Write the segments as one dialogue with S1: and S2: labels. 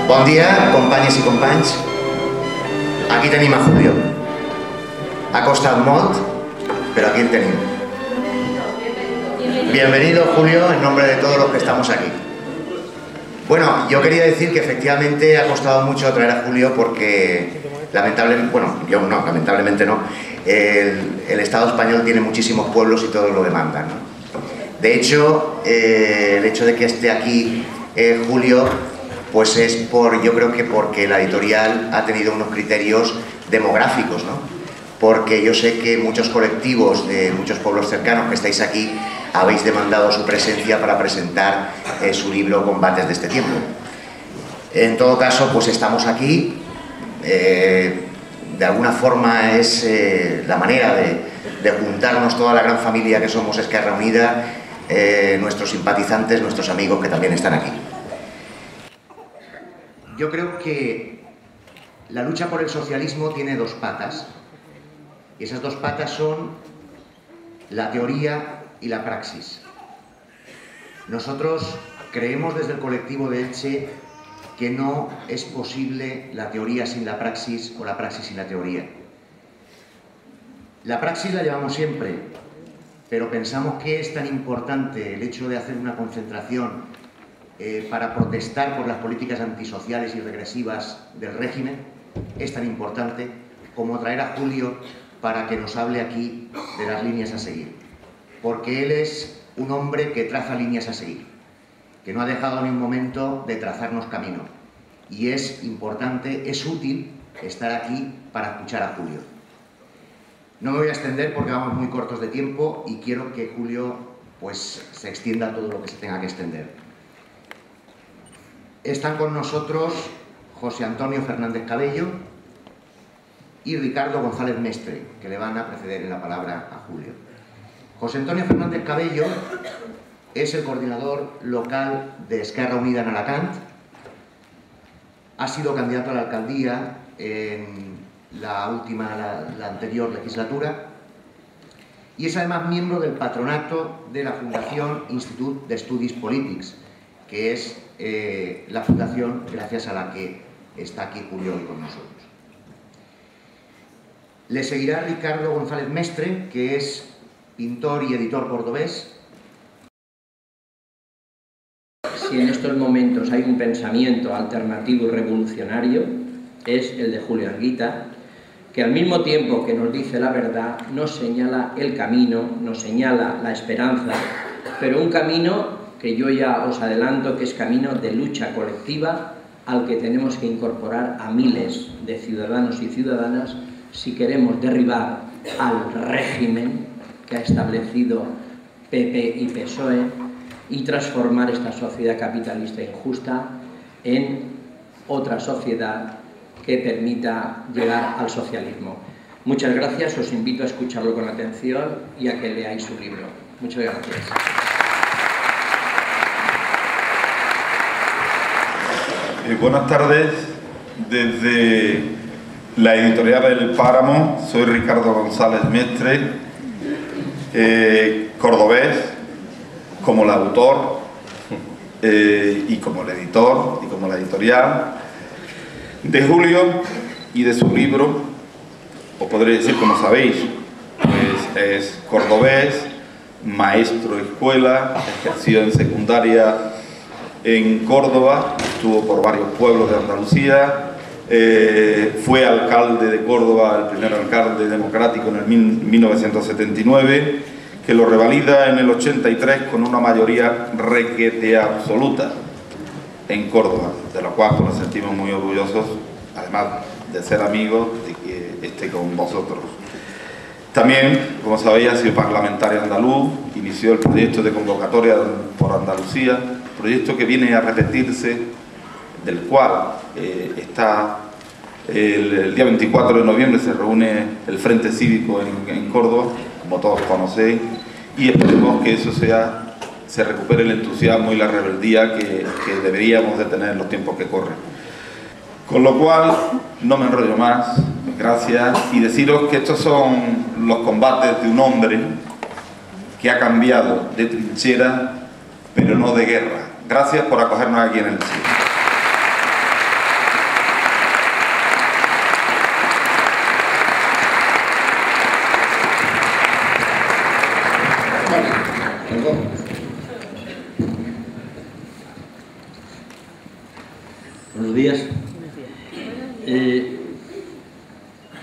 S1: Bon dia, companyes i companys. Aquí tenim a Julio. Ha costat molt, pero aquí el tenim. Bienvenido, Julio, en nombre de todos los que estamos aquí. Bueno, yo quería decir que efectivamente ha costado mucho traer a Julio porque, lamentablemente no, el Estado español tiene muchísimos pueblos y todos lo demandan, ¿no? De hecho, el hecho de que esté aquí Julio, pues es yo creo que porque la editorial ha tenido unos criterios demográficos, ¿no? Porque yo sé que muchos colectivos de muchos pueblos cercanos que estáis aquí habéis demandado su presencia para presentar su libro Combates de este tiempo. En todo caso, pues estamos aquí. De alguna forma es la manera de juntarnos toda la gran familia que somos Esquerra Unida, nuestros simpatizantes, nuestros amigos que también están aquí. Yo creo que la lucha por el socialismo tiene dos patas. Y esas dos patas son la teoría y la praxis. Nosotros creemos desde el colectivo de Elche que no es posible la teoría sin la praxis o la praxis sin la teoría. La praxis la llevamos siempre, pero pensamos que es tan importante el hecho de hacer una concentración para protestar por las políticas antisociales y regresivas del régimen, es tan importante como traer a Julio para que nos hable aquí de las líneas a seguir. Porque él es un hombre que traza líneas a seguir, que no ha dejado ni un momento de trazarnos camino. Y es importante, es útil estar aquí para escuchar a Julio. No me voy a extender porque vamos muy cortos de tiempo y quiero que Julio pues, se extienda todo lo que se tenga que extender. Están con nosotros José Antonio Fernández Cabello y Ricardo González Mestre, que le van a preceder en la palabra a Julio. José Antonio Fernández Cabello es el coordinador local de Esquerra Unida en Alacant. Ha sido candidato a la alcaldía en la anterior legislatura y es además miembro del patronato de la Fundación Institut d'Estudis Polítics, que es la fundación gracias a la que está aquí Julio hoy con nosotros. Le seguirá Ricardo González Mestre, que es pintor y editor cordobés.
S2: Si en estos momentos hay un pensamiento alternativo y revolucionario, es el de Julio Arguita, que al mismo tiempo que nos dice la verdad, nos señala el camino, nos señala la esperanza, pero un camino que yo ya os adelanto que es camino de lucha colectiva al que tenemos que incorporar a miles de ciudadanos y ciudadanas si queremos derribar al régimen que ha establecido PP y PSOE y transformar esta sociedad capitalista injusta en otra sociedad que permita llegar al socialismo. Muchas gracias, os invito a escucharlo con atención y a que leáis su libro. Muchas gracias.
S3: Buenas tardes, desde la editorial El Páramo, soy Ricardo González Mestre, cordobés, como el autor y como el editor y como la editorial de Julio y de su libro, os podré decir como sabéis, pues es cordobés, maestro de escuela, ejerció en secundaria en Córdoba, estuvo por varios pueblos de Andalucía, fue alcalde de Córdoba, el primer alcalde democrático en el 1979, que lo revalida en el 83 con una mayoría requete absoluta en Córdoba, de lo cual nos sentimos muy orgullosos, además de ser amigos, de que esté con vosotros. También, como sabéis, ha sido parlamentario andaluz, inició el proyecto de convocatoria por Andalucía, proyecto que viene a repetirse, del cual el día 24 de noviembre se reúne el Frente Cívico en Córdoba, como todos conocéis, y esperemos que eso se recupere el entusiasmo y la rebeldía que deberíamos de tener en los tiempos que corren. Con lo cual, no me enrollo más, gracias, y deciros que estos son los combates de un hombre que ha cambiado de trinchera, pero no de guerra. Gracias por acogernos aquí en el Chile.
S4: Perdón. Buenos días.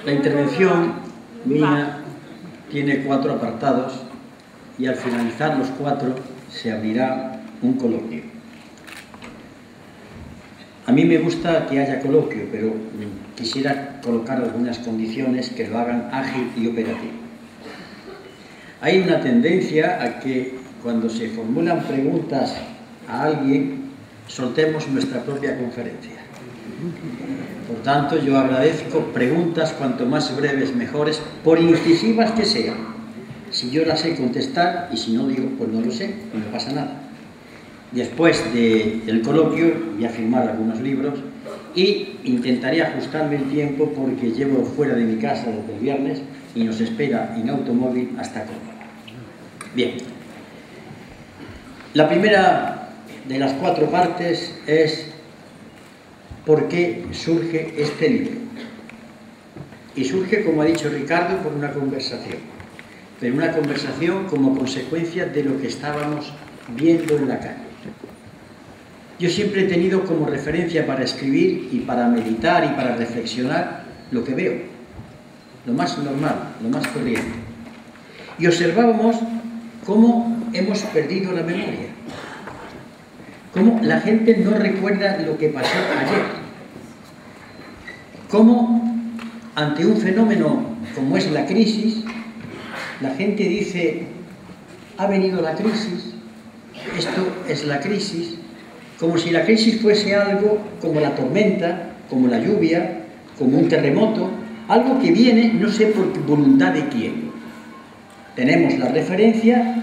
S4: La intervención mía tiene 4 apartados y al finalizar los 4 se abrirá un coloquio. A mí me gusta que haya coloquio, pero quisiera colocar algunas condiciones que lo hagan ágil y operativo. Hay una tendencia a que cuando se formulan preguntas a alguien, soltemos nuestra propia conferencia. Por tanto, yo agradezco preguntas cuanto más breves mejores, por incisivas que sean. Si yo las sé contestar y si no digo, pues no lo sé, no me pasa nada. Después del coloquio voy a firmar algunos libros y intentaré ajustarme el tiempo porque llevo fuera de mi casa desde el viernes y nos espera en automóvil hasta Córdoba. Bien, la primera de las 4 partes es ¿por qué surge este libro? Y surge, como ha dicho Ricardo, por una conversación, pero una conversación como consecuencia de lo que estábamos viendo en la calle. Yo siempre he tenido como referencia para escribir y para meditar y para reflexionar lo que veo, lo más normal, lo más corriente. Y observábamos cómo hemos perdido la memoria, cómo la gente no recuerda lo que pasó ayer, cómo ante un fenómeno como es la crisis, la gente dice, ha venido la crisis, esto es la crisis, como si la crisis fuese algo como la tormenta, como la lluvia, como un terremoto, algo que viene no sé por voluntad de quién. Tenemos la referencia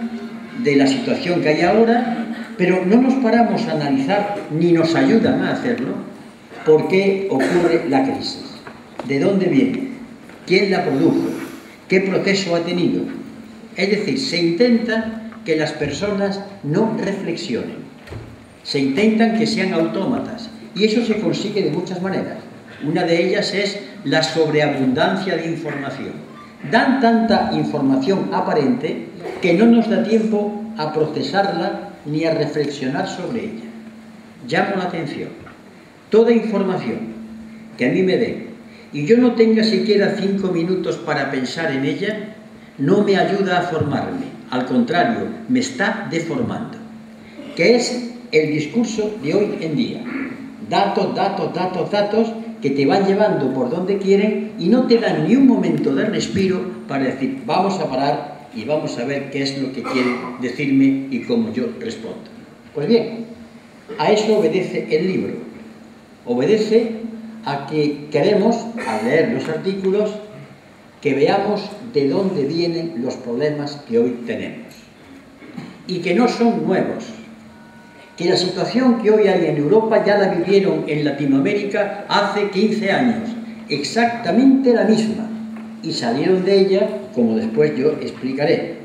S4: de la situación que hay ahora, pero no nos paramos a analizar, ni nos ayudan a hacerlo, por qué ocurre la crisis, de dónde viene, quién la produjo, qué proceso ha tenido. Es decir, se intenta que las personas no reflexionen, se intentan que sean autómatas, y eso se consigue de muchas maneras. Una de ellas es la sobreabundancia de información. Dan tanta información aparente que no nos da tiempo a procesarla ni a reflexionar sobre ella. Llamo la atención. Toda información que a mí me den y yo no tenga siquiera 5 minutos para pensar en ella, no me ayuda a formarme. Al contrario, me está deformando. Que es el discurso de hoy en día. Datos, datos, datos, datos, que te van llevando por donde quieren y no te dan ni un momento de respiro para decir, vamos a parar y vamos a ver qué es lo que quiere decirme y cómo yo respondo. Pues bien, a eso obedece el libro. Obedece a que queremos, al leer los artículos, que veamos de dónde vienen los problemas que hoy tenemos. Y que no son nuevos. Que la situación que hoy hay en Europa ya la vivieron en Latinoamérica hace 15 años, exactamente la misma, y salieron de ella, como después yo explicaré.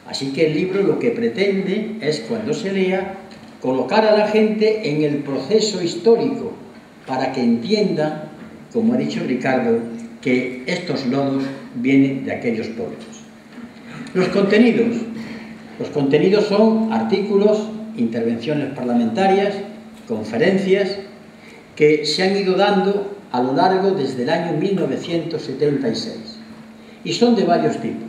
S4: Así que el libro lo que pretende es, cuando se lea, colocar a la gente en el proceso histórico, para que entiendan, como ha dicho Ricardo, que estos lodos vienen de aquellos pueblos. Los contenidos son artículos, intervenciones parlamentarias, conferencias, que se han ido dando a lo largo desde el año 1976 y son de varios tipos.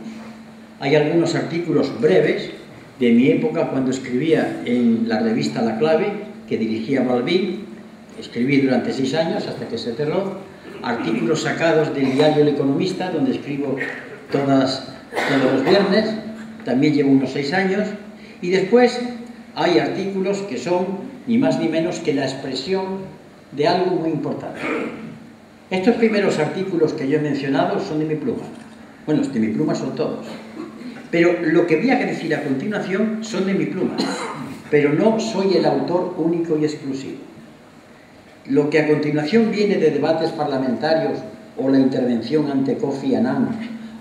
S4: Hay algunos artículos breves de mi época cuando escribía en la revista La Clave, que dirigía Balbín. Escribí durante 6 años hasta que se cerró. Artículos sacados del diario El Economista, donde escribo todos los viernes, también llevo unos 6 años. Y después hay artículos que son ni más ni menos que la expresión de algo muy importante. Estos primeros artículos que yo he mencionado son de mi pluma. Bueno, de mi pluma son todos. Pero lo que voy a decir a continuación son de mi pluma. Pero no soy el autor único y exclusivo. Lo que a continuación viene de debates parlamentarios o la intervención ante Kofi Annan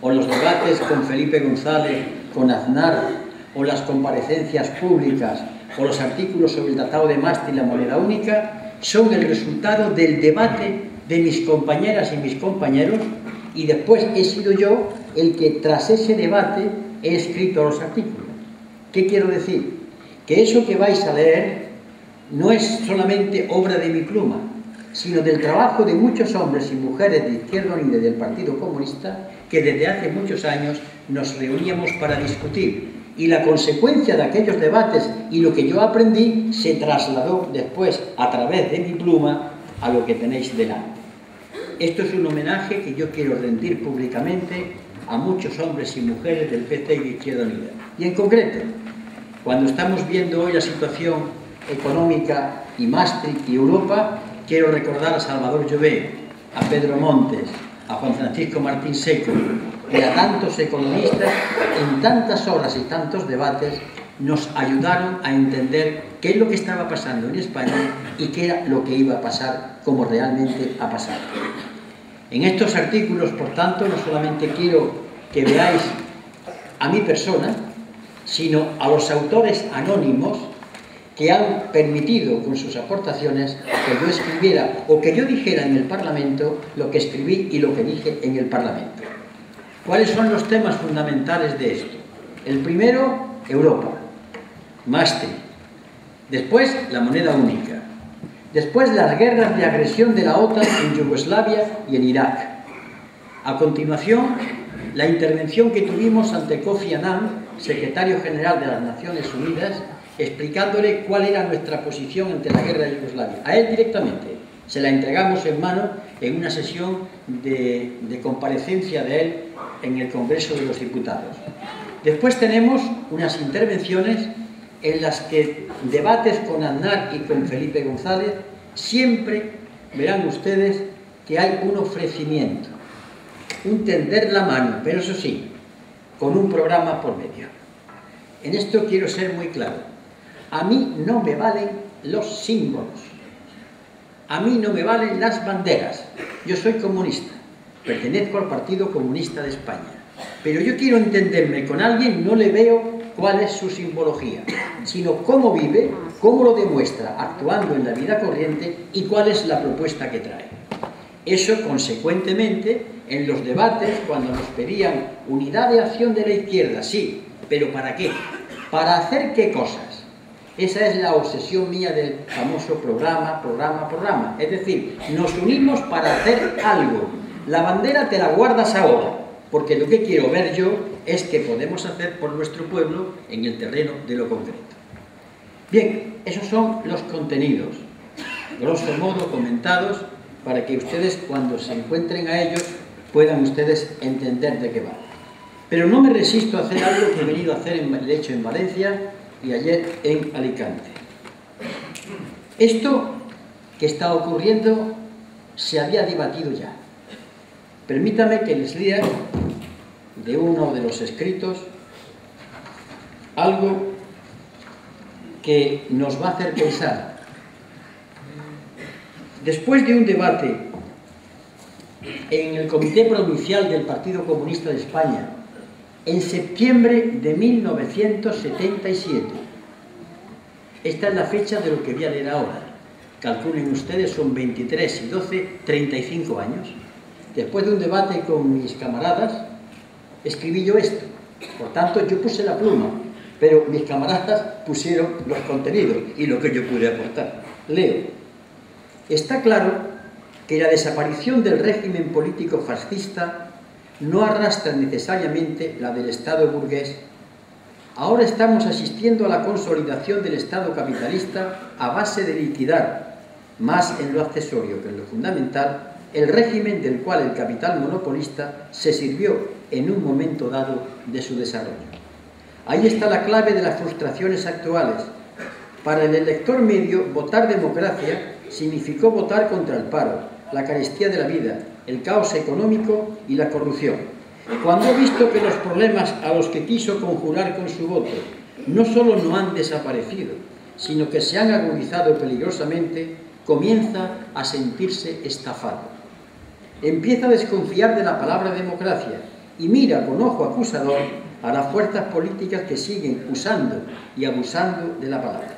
S4: o los debates con Felipe González, con Aznar, o las comparecencias públicas, o los artículos sobre el Tratado de Maastricht y la moneda única, son el resultado del debate de mis compañeras y mis compañeros, y después he sido yo el que, tras ese debate, he escrito los artículos. ¿Qué quiero decir? Que eso que vais a leer no es solamente obra de mi pluma, sino del trabajo de muchos hombres y mujeres de Izquierda Unida y del Partido Comunista que desde hace muchos años nos reuníamos para discutir. Y la consecuencia de aquellos debates y lo que yo aprendí se trasladó después a través de mi pluma a lo que tenéis delante. Esto es un homenaje que yo quiero rendir públicamente a muchos hombres y mujeres del PT y de Izquierda Unida. Y en concreto, cuando estamos viendo hoy la situación económica y Maastricht y Europa, quiero recordar a Salvador Llobet, a Pedro Montes, a Juan Francisco Martín Seco y a tantos economistas en tantas horas y tantos debates nos ayudaron a entender qué es lo que estaba pasando en España y qué era lo que iba a pasar, como realmente ha pasado. En estos artículos, por tanto, no solamente quiero que veáis a mi persona, sino a los autores anónimos que han permitido con sus aportaciones que yo escribiera o que yo dijera en el Parlamento lo que escribí y lo que dije en el Parlamento. ¿Cuáles son los temas fundamentales de esto? El primero, Europa, Maastricht. Después, la moneda única. Después, las guerras de agresión de la OTAN en Yugoslavia y en Irak. A continuación, la intervención que tuvimos ante Kofi Annan, secretario general de las Naciones Unidas, explicándole cuál era nuestra posición ante la guerra de Yugoslavia. A él directamente. Se la entregamos en mano en una sesión de comparecencia de él en el Congreso de los Diputados. Después tenemos unas intervenciones en las que debates con Aznar y con Felipe González, siempre verán ustedes que hay un ofrecimiento, un tender la mano, pero eso sí, con un programa por medio. En esto quiero ser muy claro. A mí no me valen los símbolos, a mí no me valen las banderas. Yo soy comunista, pertenezco al Partido Comunista de España, pero yo quiero entenderme con alguien, no le veo cuál es su simbología, sino cómo vive, cómo lo demuestra actuando en la vida corriente y cuál es la propuesta que trae. Eso, consecuentemente, en los debates, cuando nos pedían unidad de acción de la izquierda, sí, pero ¿para qué? ¿Para hacer qué cosas? Esa es la obsesión mía del famoso programa. Es decir, nos unimos para hacer algo. La bandera te la guardas ahora, porque lo que quiero ver yo es qué podemos hacer por nuestro pueblo en el terreno de lo concreto. Bien, esos son los contenidos, grosso modo comentados, para que ustedes, cuando se encuentren a ellos, puedan ustedes entender de qué va. Pero no me resisto a hacer algo que he venido a hacer, de hecho, en Valencia y ayer en Alicante. Esto que está ocurriendo se había debatido ya. Permítame que les lea de uno de los escritos algo que nos va a hacer pensar. Después de un debate en el Comité Provincial del Partido Comunista de España en septiembre de 1977. Esta es la fecha de lo que voy a leer ahora. Calculen ustedes, son 23 y 12, 35 años. Después de un debate con mis camaradas, escribí yo esto. Por tanto, yo puse la pluma, pero mis camaradas pusieron los contenidos y lo que yo pude aportar. Leo. Está claro que la desaparición del régimen político fascista no arrastra necesariamente la del Estado burgués. Ahora estamos asistiendo a la consolidación del Estado capitalista a base de liquidar, más en lo accesorio que en lo fundamental, el régimen del cual el capital monopolista se sirvió en un momento dado de su desarrollo. Ahí está la clave de las frustraciones actuales. Para el elector medio, votar democracia significó votar contra el paro, la carestía de la vida, el caos económico y la corrupción. Cuando ha visto que los problemas a los que quiso conjurar con su voto no solo no han desaparecido, sino que se han agudizado peligrosamente, comienza a sentirse estafado. Empieza a desconfiar de la palabra democracia y mira con ojo acusador a las fuerzas políticas que siguen usando y abusando de la palabra.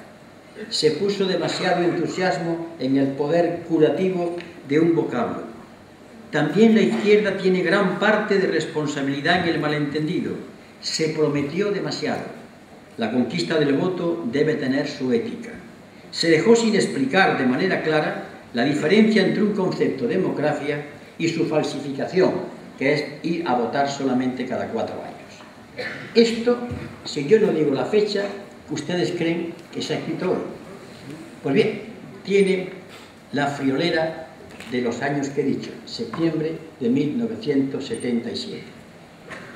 S4: Se puso demasiado entusiasmo en el poder curativo de un vocablo. También la izquierda tiene gran parte de responsabilidad en el malentendido. Se prometió demasiado. La conquista del voto debe tener su ética. Se dejó sin explicar de manera clara la diferencia entre un concepto de democracia y su falsificación, que es ir a votar solamente cada 4 años. Esto, si yo no digo la fecha, ustedes creen que se ha escrito hoy. Pues bien, tiene la friolera de los años que he dicho, septiembre de 1977.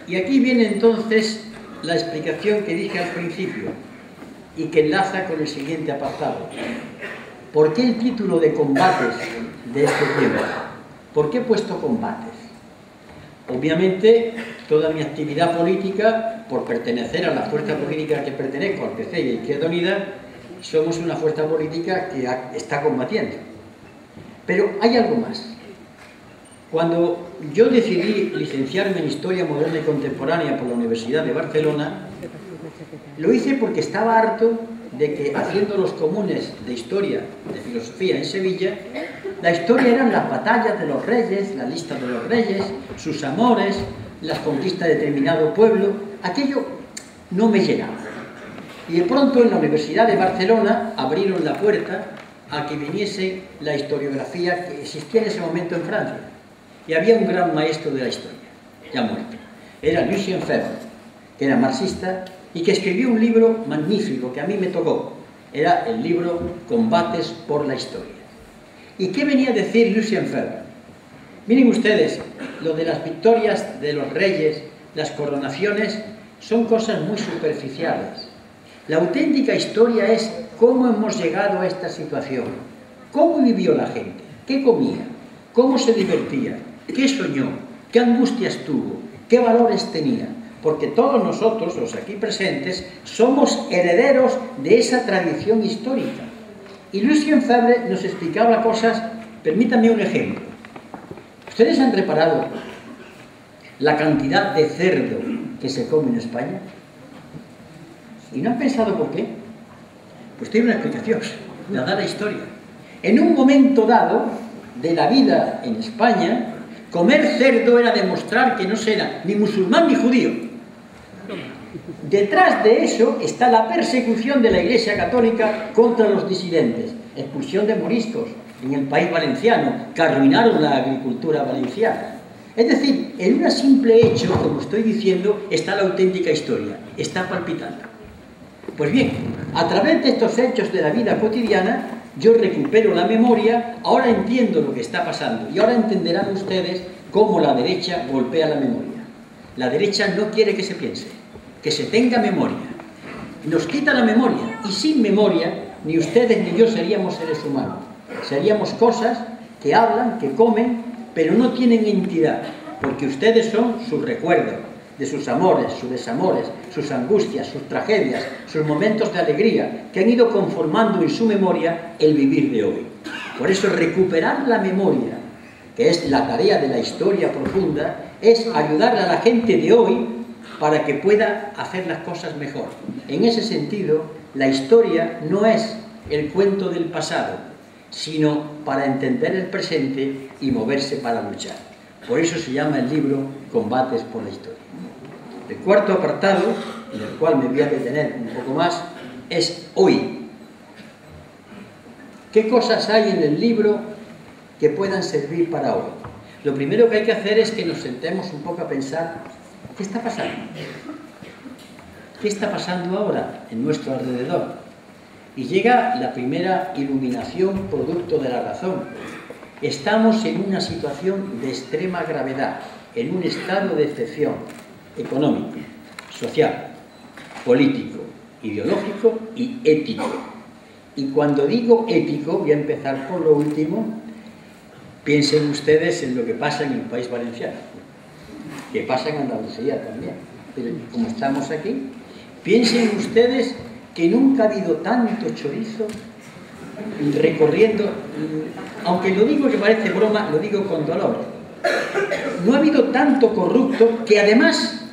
S4: Y aquí viene entonces la explicación que dije al principio y que enlaza con el siguiente apartado. ¿Por qué el título de combates de este tiempo? ¿Por qué he puesto combates? Obviamente, toda mi actividad política, por pertenecer a la fuerza política que pertenezco, al PC y a Izquierda Unida, somos una fuerza política que está combatiendo. Pero hay algo más. Cuando yo decidí licenciarme en Historia Moderna y Contemporánea por la Universidad de Barcelona, lo hice porque estaba harto de que, haciendo los comunes de Historia, de Filosofía en Sevilla, la historia eran las batallas de los reyes, la lista de los reyes, sus amores, las conquistas de determinado pueblo. Aquello no me llenaba. Y de pronto en la Universidad de Barcelona abrieron la puerta a que viniese la historiografía que existía en ese momento en Francia. Y había un gran maestro de la historia, ya muerto. Era Lucien Febvre, que era marxista y que escribió un libro magnífico que a mí me tocó. Era el libro Combates por la Historia. ¿Y qué venía a decir Lucien Febvre? Miren ustedes, lo de las victorias de los reyes, las coronaciones, son cosas muy superficiales. La auténtica historia es cómo hemos llegado a esta situación, cómo vivió la gente, qué comía, cómo se divertía, qué soñó, qué angustias tuvo, qué valores tenía, porque todos nosotros, los aquí presentes, somos herederos de esa tradición histórica. Y Lucien Febvre nos explicaba cosas, permítanme un ejemplo. ¿Ustedes han reparado la cantidad de cerdo que se come en España? ¿Y no han pensado por qué? Pues tiene una explicación, la da la historia. En un momento dado de la vida en España, comer cerdo era demostrar que no se era ni musulmán ni judío. Detrás de eso está la persecución de la Iglesia Católica contra los disidentes, expulsión de moriscos en el país valenciano, que arruinaron la agricultura valenciana. Es decir, en un simple hecho, como estoy diciendo, está la auténtica historia, está palpitando. Pues bien, a través de estos hechos de la vida cotidiana, yo recupero la memoria, ahora entiendo lo que está pasando y ahora entenderán ustedes cómo la derecha golpea la memoria. La derecha no quiere que se piense, que se tenga memoria. Nos quita la memoria y sin memoria ni ustedes ni yo seríamos seres humanos. Seríamos cosas que hablan, que comen, pero no tienen entidad, porque ustedes son sus recuerdos de sus amores, sus desamores, sus angustias, sus tragedias, sus momentos de alegría, que han ido conformando en su memoria el vivir de hoy. Por eso recuperar la memoria, que es la tarea de la historia profunda, es ayudar a la gente de hoy para que pueda hacer las cosas mejor. En ese sentido, la historia no es el cuento del pasado, sino para entender el presente y moverse para luchar. Por eso se llama el libro Combates por la Historia. El cuarto apartado, en el cual me voy a detener un poco más, es hoy. ¿Qué cosas hay en el libro que puedan servir para hoy? Lo primero que hay que hacer es que nos sentemos un poco a pensar, ¿qué está pasando? ¿Qué está pasando ahora en nuestro alrededor? Y llega la primera iluminación producto de la razón. Estamos en una situación de extrema gravedad, en un estado de excepción económico, social, político, ideológico y ético. Y cuando digo ético, voy a empezar por lo último. Piensen ustedes en lo que pasa en el país valenciano, que pasa en Andalucía también, pero como estamos aquí, piensen ustedes que nunca ha habido tanto chorizo recorriendo, aunque lo digo que parece broma, lo digo con dolor. No ha habido tanto corrupto que además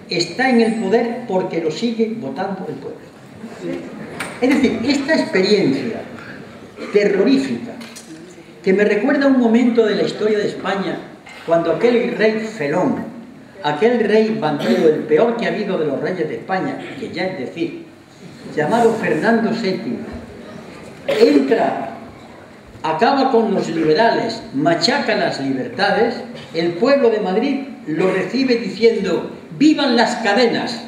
S4: está en el poder porque lo sigue votando el pueblo. Es decir, esta experiencia terrorífica que me recuerda un momento de la historia de España cuando aquel rey Felón aquel rey bandido, el peor que ha habido de los reyes de España, que ya es decir, llamado Fernando VII, entra, acaba con los liberales, machaca las libertades, el pueblo de Madrid lo recibe diciendo ¡vivan las cadenas!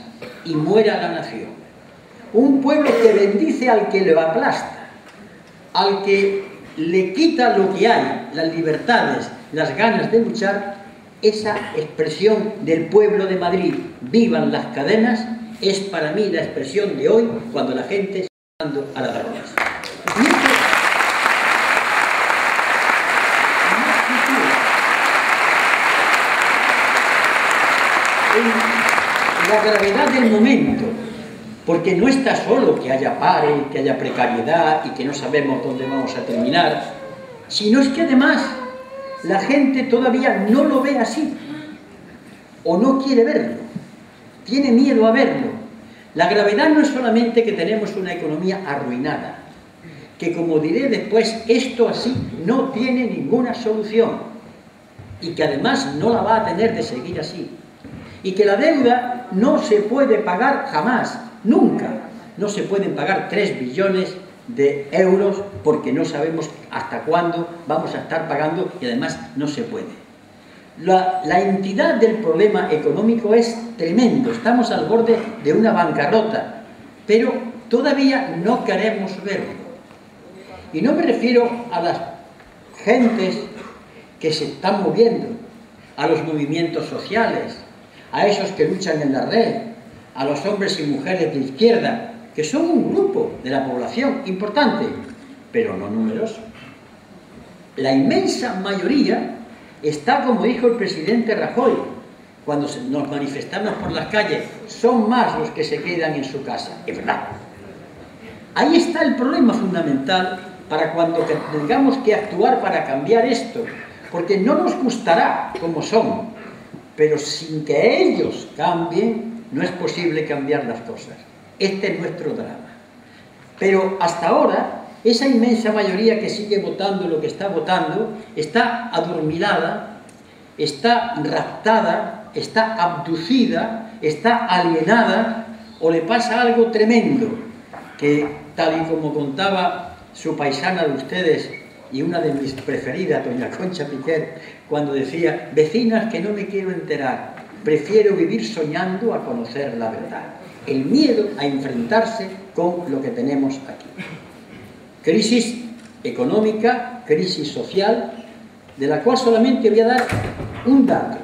S4: Y muera la nación. Un pueblo que bendice al que lo aplasta, al que le quita lo que hay, las libertades, las ganas de luchar. Esa expresión del pueblo de Madrid, ¡vivan las cadenas!, es para mí la expresión de hoy cuando la gente está dando a las drogas. La gravedad del momento, porque no está solo que haya pare, que haya precariedad y que no sabemos dónde vamos a terminar, sino es que además la gente todavía no lo ve así, o no quiere verlo, tiene miedo a verlo. La gravedad no es solamente que tenemos una economía arruinada, que como diré después, esto así no tiene ninguna solución, y que además no la va a tener de seguir así, y que la deuda no se puede pagar jamás, nunca. No se pueden pagar 3 billones de euros porque no sabemos hasta cuándo vamos a estar pagando y además no se puede. La entidad del problema económico es tremendo, estamos al borde de una bancarrota, pero todavía no queremos verlo. Y no me refiero a las gentes que se están moviendo, a los movimientos sociales, a esos que luchan en la red, a los hombres y mujeres de izquierda, que son un grupo de la población importante, pero no numeroso. La inmensa mayoría está, como dijo el presidente Rajoy, cuando nos manifestamos por las calles, son más los que se quedan en su casa. Es verdad. Ahí está el problema fundamental para cuando tengamos que actuar para cambiar esto, porque no nos gustará como son, pero sin que ellos cambien, no es posible cambiar las cosas. Este es nuestro drama. Pero hasta ahora, esa inmensa mayoría que sigue votando lo que está votando, está adormilada, está raptada, está abducida, está alienada, o le pasa algo tremendo, que tal y como contaba su paisana de ustedes, y una de mis preferidas, doña Concha Piquer, cuando decía, vecinas que no me quiero enterar, prefiero vivir soñando a conocer la verdad. El miedo a enfrentarse con lo que tenemos aquí. Crisis económica, crisis social, de la cual solamente voy a dar un dato,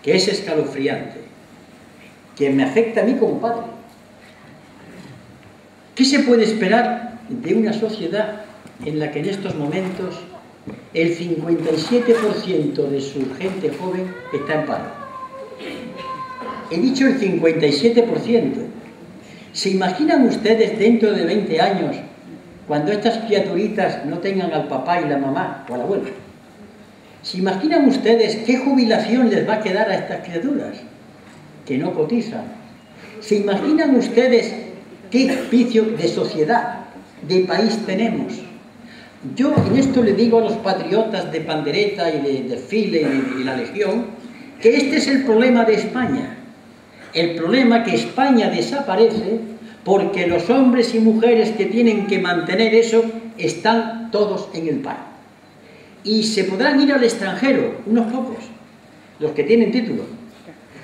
S4: que es escalofriante, que me afecta a mí como padre. ¿Qué se puede esperar de una sociedad en la que en estos momentos el 57% de su gente joven está en paro? He dicho el 57%. ¿Se imaginan ustedes dentro de 20 años, cuando estas criaturitas no tengan al papá y la mamá o al abuelo? ¿Se imaginan ustedes qué jubilación les va a quedar a estas criaturas que no cotizan? ¿Se imaginan ustedes qué vicio de sociedad, de país tenemos? Yo en esto le digo a los patriotas de pandereta y de desfile y la legión, que este es el problema de España. El problema que España desaparece porque los hombres y mujeres que tienen que mantener eso están todos en el paro. Y se podrán ir al extranjero, unos pocos, los que tienen título.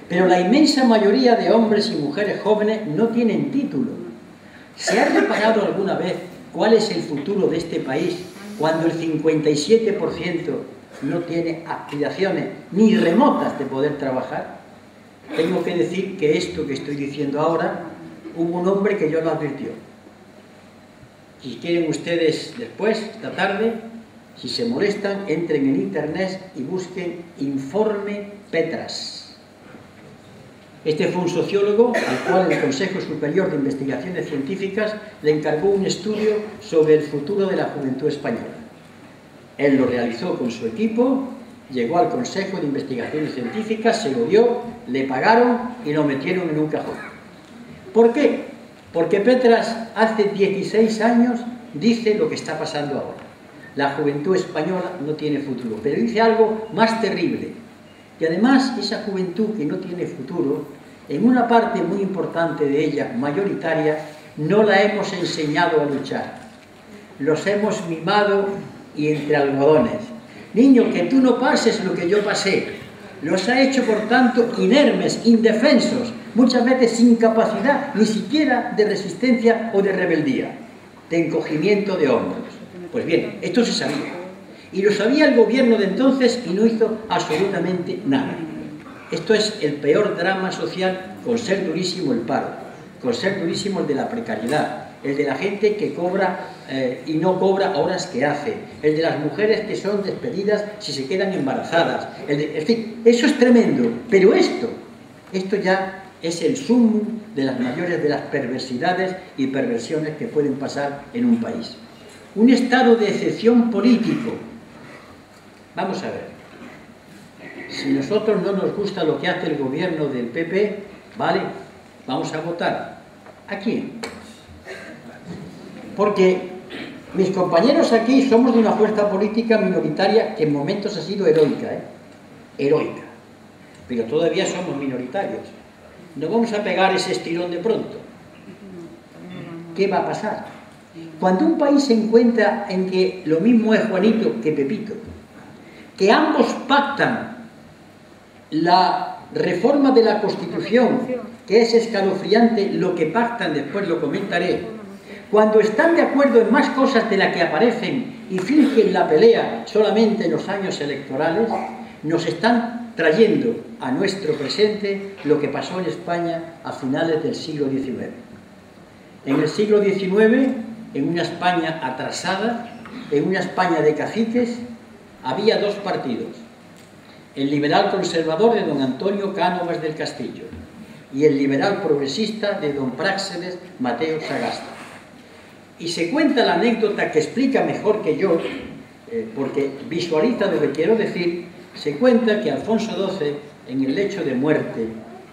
S4: Pero la inmensa mayoría de hombres y mujeres jóvenes no tienen título. ¿Se ha reparado alguna vez cuál es el futuro de este país cuando el 57% no tiene aspiraciones ni remotas de poder trabajar? Tengo que decir que esto que estoy diciendo ahora, hubo un hombre que yo lo advirtió. Si quieren ustedes después, esta tarde, si se molestan, entren en internet y busquen Informe Petras. Este fue un sociólogo al cual el Consejo Superior de Investigaciones Científicas le encargó un estudio sobre el futuro de la juventud española. Él lo realizó con su equipo, llegó al Consejo de Investigaciones Científicas, se lo dio, le pagaron y lo metieron en un cajón. ¿Por qué? Porque Petras hace 16 años dice lo que está pasando ahora. La juventud española no tiene futuro, pero dice algo más terrible. Y además, esa juventud que no tiene futuro, en una parte muy importante de ella, mayoritaria, no la hemos enseñado a luchar. Los hemos mimado y entre algodones. Niño, que tú no pases lo que yo pasé. Los ha hecho, por tanto, inermes, indefensos, muchas veces sin capacidad ni siquiera de resistencia o de rebeldía, de encogimiento de hombros. Pues bien, esto se sabía. Y lo sabía el gobierno de entonces y no hizo absolutamente nada. Esto es el peor drama social, con ser durísimo el paro, con ser durísimo el de la precariedad, el de la gente que cobra y no cobra horas que hace, el de las mujeres que son despedidas si se quedan embarazadas, en fin, eso es tremendo, pero esto ya es el sumum de las mayores de las perversidades y perversiones que pueden pasar en un país. Un estado de excepción político. Vamos a ver, si nosotros no nos gusta lo que hace el gobierno del PP, vale, vamos a votar. ¿A quién? Porque mis compañeros aquí somos de una fuerza política minoritaria que en momentos ha sido heroica, heroica, pero todavía somos minoritarios. No vamos a pegar ese estirón de pronto. ¿Qué va a pasar? Cuando un país se encuentra en que lo mismo es Juanito que Pepito, que ambos pactan la reforma de la Constitución, que es escalofriante lo que pactan, después lo comentaré, cuando están de acuerdo en más cosas de las que aparecen y fingen la pelea solamente en los años electorales, nos están trayendo a nuestro presente lo que pasó en España a finales del siglo XIX. En el siglo XIX, en una España atrasada, en una España de caciques, había dos partidos: el liberal conservador de don Antonio Cánovas del Castillo y el liberal progresista de don Práxedes Mateo Sagasta. Y se cuenta la anécdota que explica mejor que yo, porque visualiza lo que quiero decir. Se cuenta que Alfonso XII, en el lecho de muerte,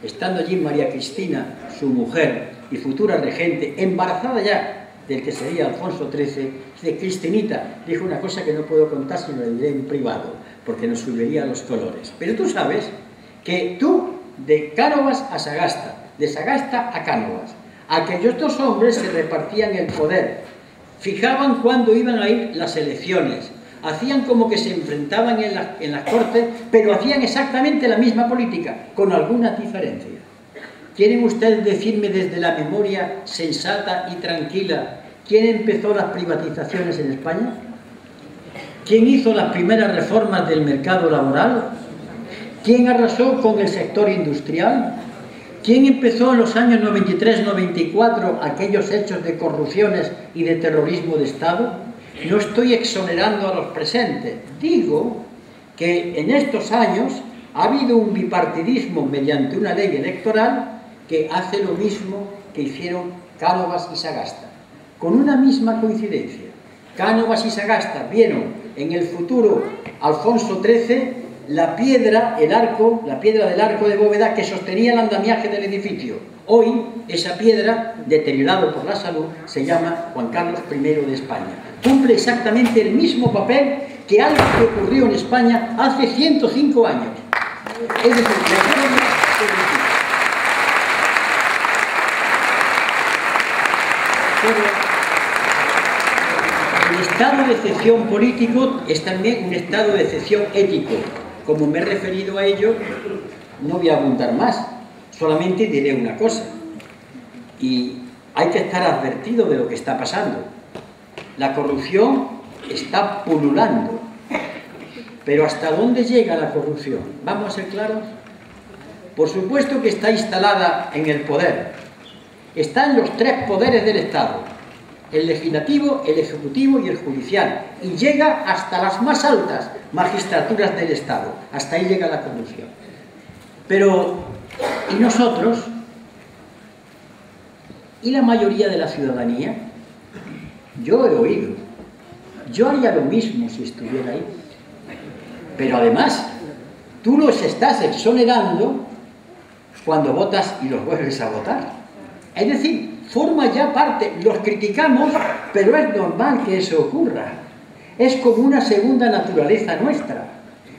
S4: estando allí María Cristina, su mujer y futura regente, embarazada ya del que sería Alfonso XIII, dice: Cristinita, dijo una cosa que no puedo contar, sino lo diré en privado, porque nos subiría los colores. Pero tú sabes que tú, de Cánovas a Sagasta, de Sagasta a Cánovas, aquellos dos hombres se repartían el poder, fijaban cuándo iban a ir las elecciones, hacían como que se enfrentaban en las cortes, pero hacían exactamente la misma política, con algunas diferencias. ¿Quieren ustedes decirme desde la memoria sensata y tranquila quién empezó las privatizaciones en España? ¿Quién hizo las primeras reformas del mercado laboral? ¿Quién arrasó con el sector industrial? ¿Quién empezó en los años 93-94 aquellos hechos de corrupciones y de terrorismo de Estado? No estoy exonerando a los presentes, digo que en estos años ha habido un bipartidismo mediante una ley electoral que hace lo mismo que hicieron Cánovas y Sagasta, con una misma coincidencia. Cánovas y Sagasta vieron en el futuro Alfonso XIII la piedra del arco de bóveda que sostenía el andamiaje del edificio. Hoy, esa piedra, deteriorado por la salud, se llama Juan Carlos I de España. Cumple exactamente el mismo papel que algo que ocurrió en España hace 105 años. Es decir, el estado de excepción político es también un estado de excepción ético. Como me he referido a ello, no voy a abundar más, solamente diré una cosa. Y hay que estar advertido de lo que está pasando. La corrupción está pululando. Pero ¿hasta dónde llega la corrupción? ¿Vamos a ser claros? Por supuesto que está instalada en el poder. Está en los tres poderes del Estado: el legislativo, el ejecutivo y el judicial. Y llega hasta las más altas magistraturas del Estado. Hasta ahí llega la corrupción. Pero, ¿y nosotros? ¿Y la mayoría de la ciudadanía? Yo he oído. Yo haría lo mismo si estuviera ahí. Pero además, tú los estás exonerando cuando votas y los vuelves a votar. Es decir, forma ya parte, los criticamos, pero es normal que eso ocurra. Es como una segunda naturaleza nuestra.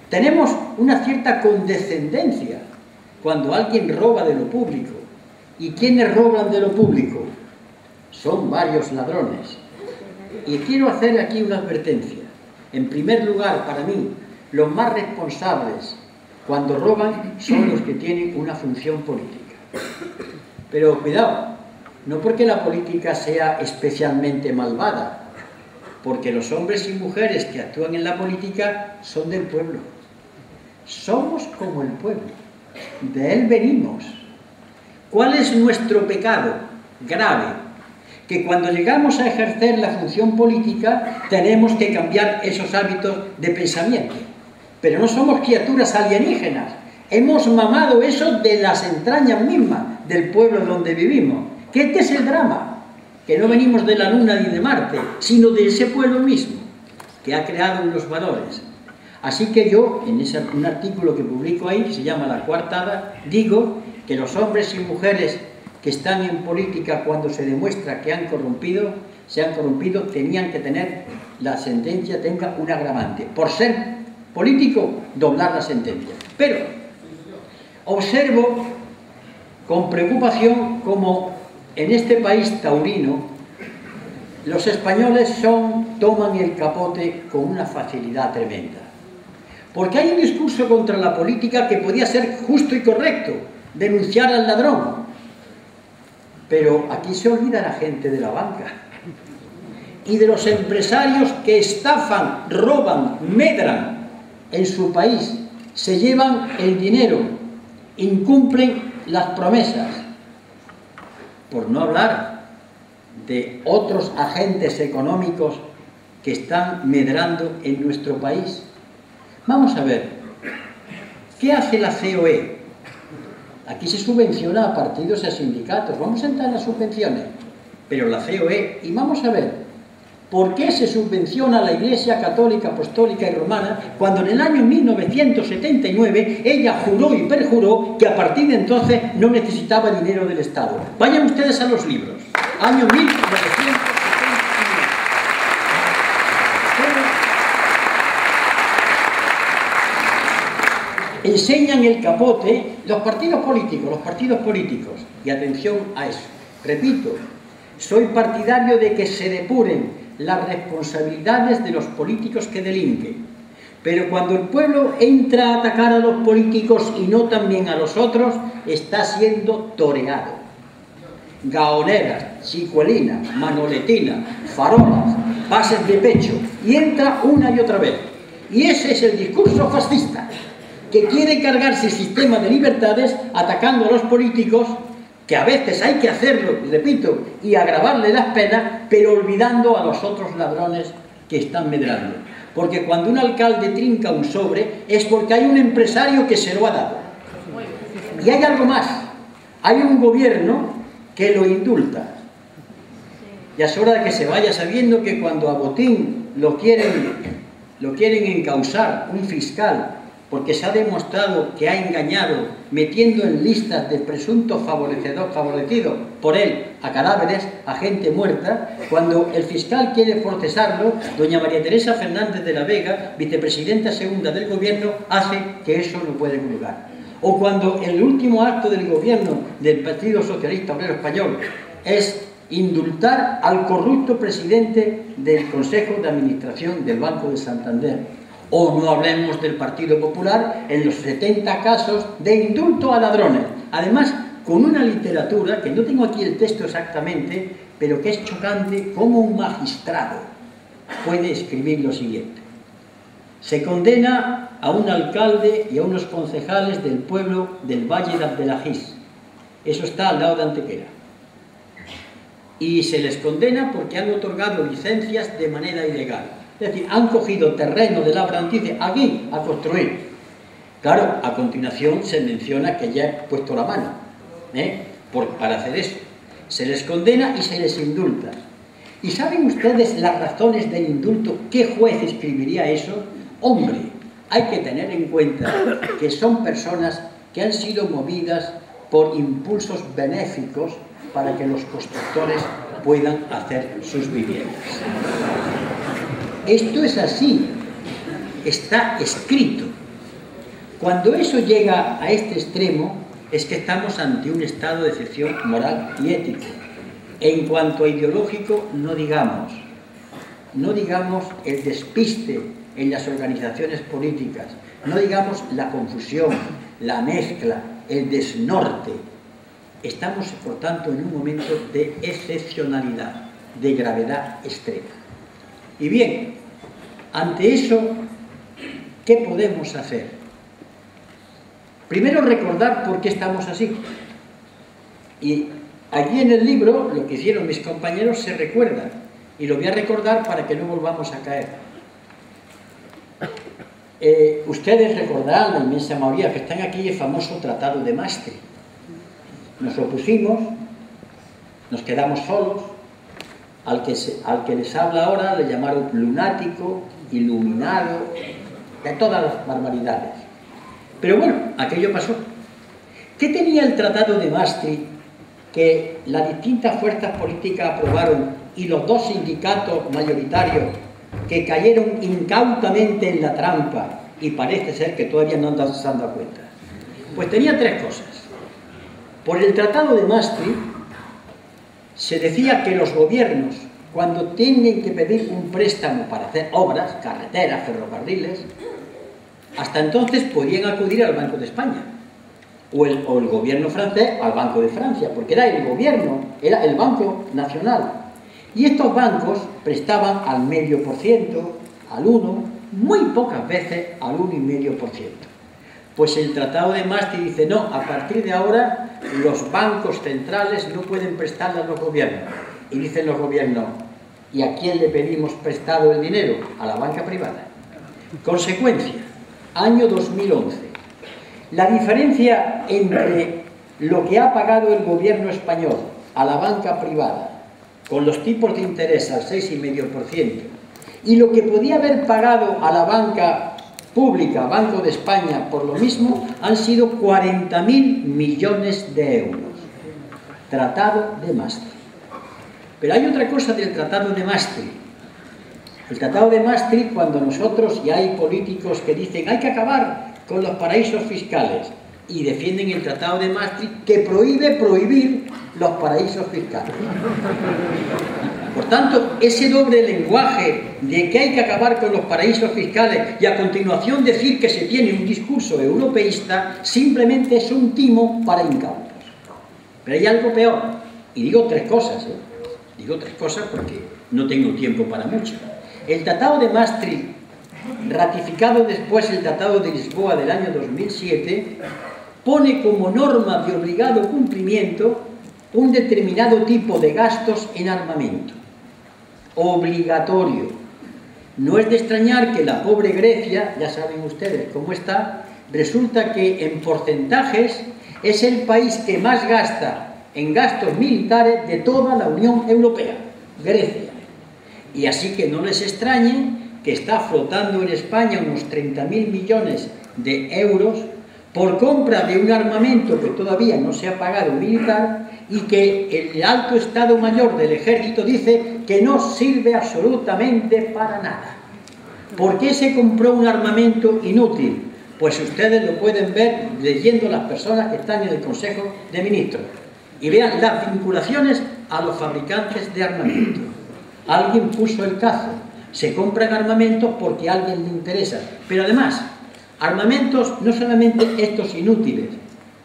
S4: Tenemos una cierta condescendencia cuando alguien roba de lo público. ¿Y quiénes roban de lo público? Son varios ladrones. Y quiero hacer aquí una advertencia. En primer lugar, para mí, los más responsables cuando roban son los que tienen una función política. Pero cuidado, no porque la política sea especialmente malvada, porque los hombres y mujeres que actúan en la política son del pueblo. Somos como el pueblo, de él venimos. ¿Cuál es nuestro pecado grave? Que cuando llegamos a ejercer la función política tenemos que cambiar esos hábitos de pensamiento. Pero no somos criaturas alienígenas. Hemos mamado eso de las entrañas mismas del pueblo donde vivimos. Que este es el drama. Que no venimos de la Luna ni de Marte, sino de ese pueblo mismo, que ha creado unos valores. Así que yo, en un artículo que publico ahí, que se llama La Coartada, digo que los hombres y mujeres que están en política cuando se demuestra que se han corrompido, tenían que tener, la sentencia tenga un agravante. Por ser político, doblar la sentencia. Pero observo con preocupación como en este país taurino los españoles toman el capote con una facilidad tremenda. Porque hay un discurso contra la política que podía ser justo y correcto, denunciar al ladrón. Pero aquí se olvida la gente de la banca y de los empresarios que estafan, roban, medran en su país, se llevan el dinero, incumplen las promesas, por no hablar de otros agentes económicos que están medrando en nuestro país. Vamos a ver, ¿qué hace la COE? Aquí se subvenciona a partidos y a sindicatos, vamos a entrar en las subvenciones, pero la COE, y vamos a ver, ¿por qué se subvenciona a la Iglesia Católica, Apostólica y Romana cuando en el año 1979 ella juró y perjuró que a partir de entonces no necesitaba dinero del Estado? Vayan ustedes a los libros, año 1979. Enseñan el capote los partidos políticos, y atención a eso, repito, soy partidario de que se depuren las responsabilidades de los políticos que delinquen, pero cuando el pueblo entra a atacar a los políticos y no también a los otros, está siendo toreado. Gaoneras, chicuelinas, manoletinas, farolas, pases de pecho, y entra una y otra vez. Y ese es el discurso fascista, que quiere cargarse el sistema de libertades atacando a los políticos, que a veces hay que hacerlo, repito, y agravarle las penas, pero olvidando a los otros ladrones que están medrando. Porque cuando un alcalde trinca un sobre, es porque hay un empresario que se lo ha dado. Y hay algo más, hay un gobierno que lo indulta. Ya es hora de que se vaya sabiendo que cuando a Botín lo quieren encausar un fiscal, porque se ha demostrado que ha engañado metiendo en listas de presuntos favorecidos por él a cadáveres, a gente muerta, cuando el fiscal quiere procesarlo, doña María Teresa Fernández de la Vega, vicepresidenta segunda del gobierno, hace que eso no puede lugar. O cuando el último acto del gobierno del Partido Socialista Obrero Español es indultar al corrupto presidente del Consejo de Administración del Banco de Santander. O no hablemos del Partido Popular en los 70 casos de indulto a ladrones. Además, con una literatura, que no tengo aquí el texto exactamente, pero que es chocante, como un magistrado puede escribir lo siguiente. Se condena a un alcalde y a unos concejales del pueblo del Valle de Abdelajís. Eso está al lado de Antequera. Y se les condena porque han otorgado licencias de manera ilegal. Es decir, han cogido terreno de labrantice aquí a construir. Claro, a continuación se menciona que ya he puesto la mano para hacer eso. Se les condena y se les indulta. ¿Y saben ustedes las razones del indulto? ¿Qué juez escribiría eso? Hombre, hay que tener en cuenta que son personas que han sido movidas por impulsos benéficos para que los constructores puedan hacer sus viviendas. Esto es así, está escrito. Cuando eso llega a este extremo, es que estamos ante un estado de excepción moral y ético. En cuanto a ideológico, no digamos el despiste en las organizaciones políticas, no digamos la confusión, la mezcla, el desnorte. Estamos, por tanto, en un momento de excepcionalidad, de gravedad extrema. Y bien, ante eso, ¿qué podemos hacer? Primero, recordar por qué estamos así. Y allí en el libro, lo que hicieron mis compañeros se recuerda, y lo voy a recordar para que no volvamos a caer. Ustedes recordarán, la inmensa mayoría que están aquí, el famoso Tratado de Maastricht. Nos opusimos, nos quedamos solos, al que les habla ahora le llamaron lunático, iluminado, de todas las barbaridades. Pero bueno, aquello pasó. ¿Qué tenía el Tratado de Maastricht que las distintas fuerzas políticas aprobaron y los dos sindicatos mayoritarios que cayeron incautamente en la trampa y parece ser que todavía no se han dado cuenta? Pues tenía tres cosas. Por el Tratado de Maastricht se decía que los gobiernos, cuando tienen que pedir un préstamo para hacer obras, carreteras, ferrocarriles, hasta entonces podían acudir al Banco de España o el gobierno francés al Banco de Francia, porque era el gobierno, era el Banco Nacional. Y estos bancos prestaban al 0,5%, al 1%, muy pocas veces al 1,5%. Pues el Tratado de Maastricht dice, no, a partir de ahora los bancos centrales no pueden prestarle a los gobiernos. Y dicen los gobiernos, ¿y a quién le pedimos prestado el dinero? A la banca privada. Consecuencia, año 2011. La diferencia entre lo que ha pagado el gobierno español a la banca privada, con los tipos de interés al 6,5%, y lo que podía haber pagado a la banca pública, Banco de España, por lo mismo, han sido 40.000 millones de euros. Tratado de Maastricht. Pero hay otra cosa del Tratado de Maastricht. El Tratado de Maastricht, cuando nosotros, y hay políticos que dicen hay que acabar con los paraísos fiscales, y defienden el Tratado de Maastricht que prohibir los paraísos fiscales. Por tanto, ese doble lenguaje de que hay que acabar con los paraísos fiscales y a continuación decir que se tiene un discurso europeísta, simplemente es un timo para incautos. Pero hay algo peor, y digo tres cosas, digo tres cosas porque no tengo tiempo para mucho. El Tratado de Maastricht, ratificado después el Tratado de Lisboa del año 2007, pone como norma de obligado cumplimiento un determinado tipo de gastos en armamento. Obligatorio. No es de extrañar que la pobre Grecia, ya saben ustedes cómo está, resulta que en porcentajes es el país que más gasta en gastos militares de toda la Unión Europea, Grecia. Y así que no les extrañe que está flotando en España unos 30.000 millones de euros por compra de un armamento que todavía no se ha pagado militar y que el alto Estado Mayor del Ejército dice que no sirve absolutamente para nada. ¿Por qué se compró un armamento inútil? Pues ustedes lo pueden ver leyendo las personas que están en el Consejo de Ministros y vean las vinculaciones a los fabricantes de armamento. Alguien puso el cazo, se compran armamentos porque a alguien le interesa, pero además armamentos no solamente estos inútiles,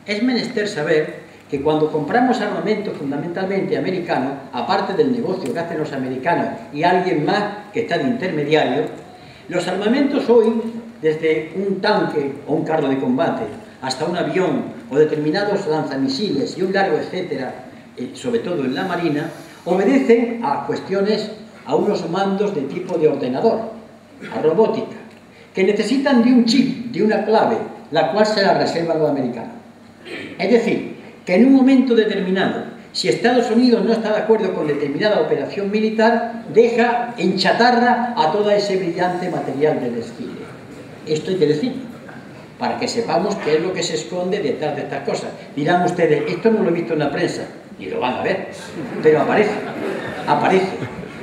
S4: es menester saber que cuando compramos armamento fundamentalmente americano, aparte del negocio que hacen los americanos y alguien más que está de intermediario, los armamentos hoy, desde un tanque o un carro de combate hasta un avión o determinados lanzamisiles y un largo etcétera, sobre todo en la marina, obedecen a cuestiones, a unos mandos de tipo de ordenador, a robótica, que necesitan de un chip, de una clave, la cual se la reserva a los americanos. Es decir, que en un momento determinado, si Estados Unidos no está de acuerdo con determinada operación militar, deja en chatarra a todo ese brillante material de desfile. Esto hay que decir, para que sepamos qué es lo que se esconde detrás de estas cosas. Dirán ustedes, esto no lo he visto en la prensa, y lo van a ver, pero aparece.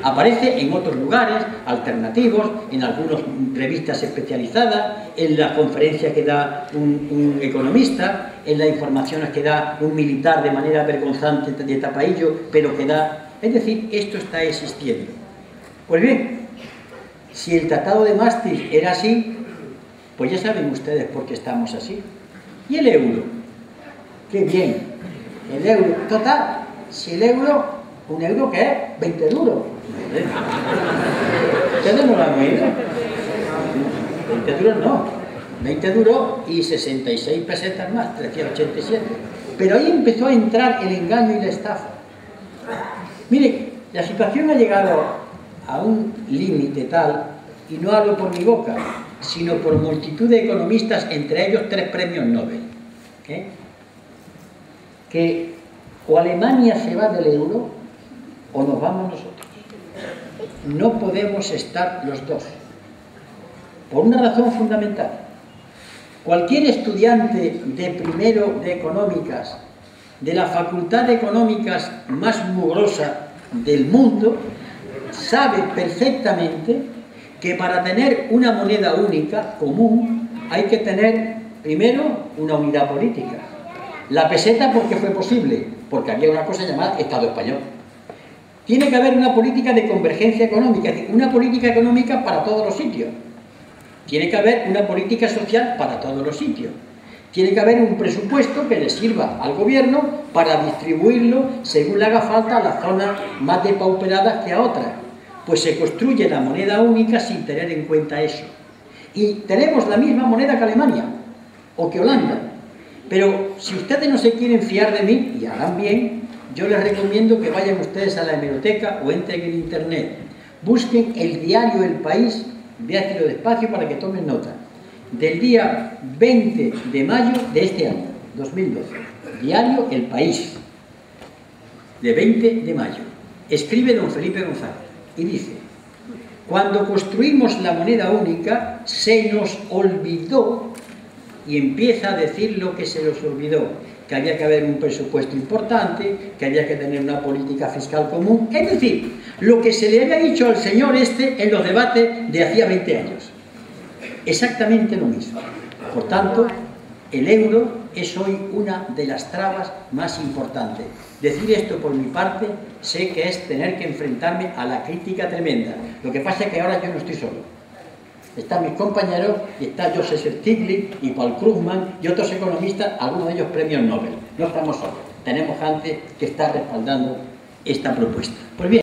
S4: Aparece en otros lugares, alternativos, en algunas revistas especializadas, en las conferencias que da un economista, en las informaciones que da un militar de manera vergonzante de tapadillo, pero que da... Es decir, esto está existiendo. Pues bien, si el Tratado de Maastricht era así, pues ya saben ustedes por qué estamos así. ¿Y el euro? ¡Qué bien! El euro, total, si el euro, un euro que es 20 duros. ¿Ustedes no lo han oído? 20 duros no. 20 duros y 66 pesetas más, 387. Pero ahí empezó a entrar el engaño y la estafa. Mire, la situación ha llegado a un límite tal, y no hablo por mi boca, sino por multitud de economistas, entre ellos 3 premios Nobel, que o Alemania se va del euro o nos vamos nosotros. No podemos estar los dos, por una razón fundamental. Cualquier estudiante de primero de económicas, de la facultad de económicas más mugrosa del mundo, sabe perfectamente que para tener una moneda única, común, hay que tener primero una unidad política. La peseta, porque fue posible, porque había una cosa llamada Estado español. Tiene que haber una política de convergencia económica, es decir, una política económica para todos los sitios. Tiene que haber una política social para todos los sitios. Tiene que haber un presupuesto que le sirva al gobierno para distribuirlo según le haga falta a las zonas más depauperadas que a otras. Pues se construye la moneda única sin tener en cuenta eso. Y tenemos la misma moneda que Alemania o que Holanda. Pero si ustedes no se quieren fiar de mí, y harán bien, yo les recomiendo que vayan ustedes a la hemeroteca o entren en internet. Busquen el diario El País, véaselo despacio para que tomen nota, del día 20 de mayo de este año, 2012. Diario El País, de 20 de mayo. Escribe don Felipe González y dice: cuando construimos la moneda única se nos olvidó, y empieza a decir lo que se les olvidó, que había que haber un presupuesto importante, que había que tener una política fiscal común, es decir, lo que se le había dicho al señor este en los debates de hacía 20 años. Exactamente lo mismo. Por tanto, el euro es hoy una de las trabas más importantes. Decir esto por mi parte, sé que es tener que enfrentarme a la crítica tremenda. Lo que pasa es que ahora yo no estoy solo. Están mis compañeros, y está Joseph Stiglitz y Paul Krugman y otros economistas, algunos de ellos premios Nobel. No estamos solos. Tenemos gente que está respaldando esta propuesta. Pues bien.